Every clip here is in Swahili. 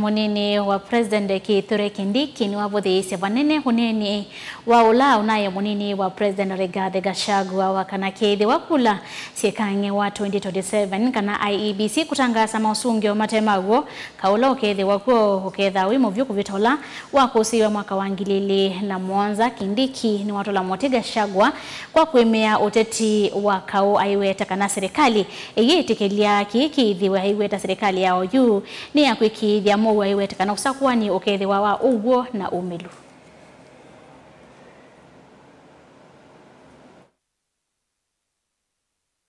Munini wa President Kithure Kindiki ni wabodhisi wanene huneni wa ula unaye munini wa President Rigathi Gachagua wa kanakidhi wakula sikange wa 2027 kana IEBC kutangaza mausungi wa matemago kaula ukedhi wako ukedha wimo vyuku vitola wakusiwa mwaka wangilili na mwanza. Kindiki ni watola mwote Gachagua kwa kuemea uteti wa kao aiweta kana serikali tekelia kikidhi wa aiweta serikali yao juu ni ya kuikidhi ya mwa iwete kana usakuwa ni ukedhi wa ugo na umilu.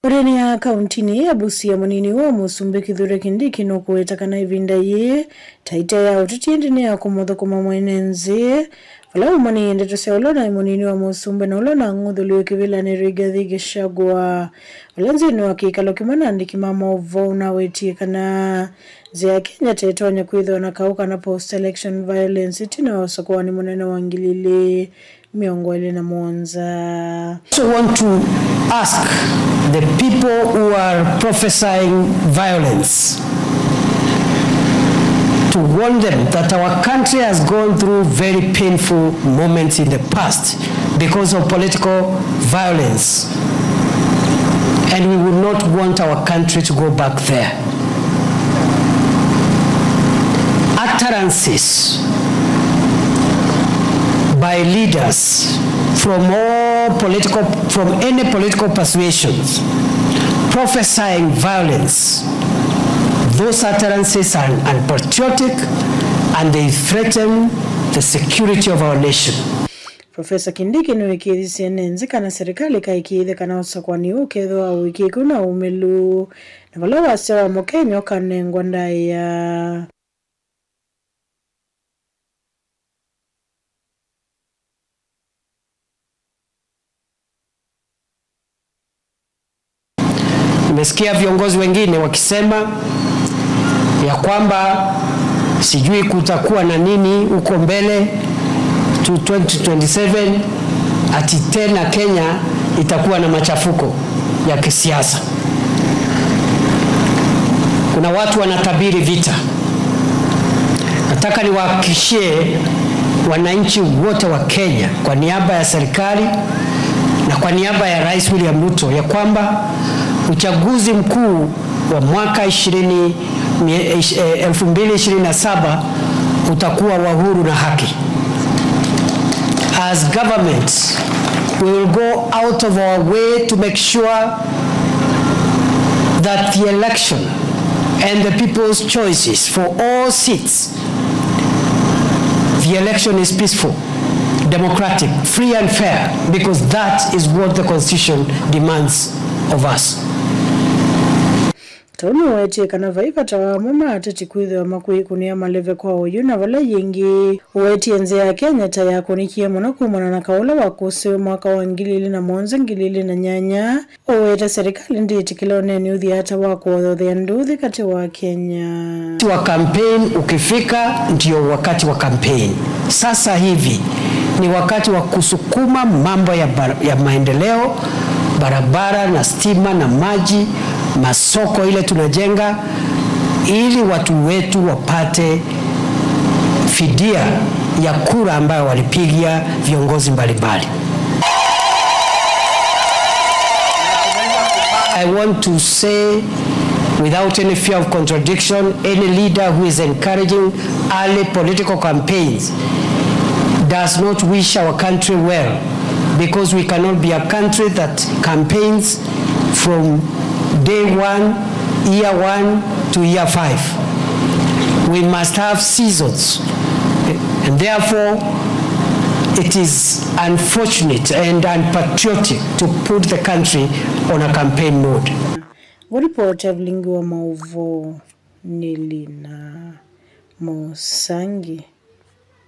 Oreni ya kauntini ya Busia munini wa Musumbi Kithure Kindiki no kuweta kana ivinda ye taita ya ututiendene ya kumotho kuma mwenenzi wala umani yendeto se olona munini wa Musumbi na olona ngudhulu kivila ni Rigathi Gachagua walanzi ni wakikalo kimana andiki mama uvo na weti kana zia Kenya tetonya kuidho na kauka na post-election violence itina wasakuwa ni munene wangilili miongwele na mwanza. So want to ask the people who are prophesying violence to warn them that our country has gone through very painful moments in the past because of political violence, and we would not want our country to go back there. Utterances by leaders from any political persuasions prophesying violence, those utterances are unpatriotic and they threaten the security of our nation. Professor Kindiki ni wiki CNN kana serikali kaikidhe kana usakwa ni ukedho au wiki kuna umelu na wala wasewa mokenyo kanengwa ndaya. Nimesikia viongozi wengine wakisema ya kwamba sijui kutakuwa na nini uko mbele to 2027 ati tena Kenya itakuwa na machafuko ya kisiasa. Kuna watu wanatabiri vita. Nataka niwahakikishie wananchi wote wa Kenya kwa niaba ya serikali na kwa niaba ya Rais William Ruto ya kwamba uchaguzi mkuu wa mwaka 2027 utakuwa wa huru na haki. As government, we will go out of our way to make sure that the election and the people's choices for all seats, the election is peaceful, democratic, free and fair, because that is what the Constitution demands of us. Taunu wete kana vaiva tawa mama atati kuidhi wa makui kunia maleve kwa uyu na wala yengi wete enze ya Kenya taya kunikia mwanakumana na kaula wakuse mwaka wa ngilili na mwanza ngilili na nyanya wete serikali ndi itikila oneni uthi hata wako wadhodhe nduthi kati wa Kenya. Wakati wa campaign ukifika ndio wakati wa campaign. Sasa hivi ni wakati wa kusukuma mambo ya maendeleo, barabara na stima na maji, masoko ile tunajenga ili watu wetu wapate fidia ya kura ambayo walipigia viongozi mbalimbali. I want to say without any fear of contradiction, any leader who is encouraging early political campaigns does not wish our country well, because we cannot be a country that campaigns from day one, year 1 to year 5. We must have seasons, and therefore it is unfortunate and unpatriotic to put the country on a campaign mode. Report of Lingua Mauvo Nilina Mosangi.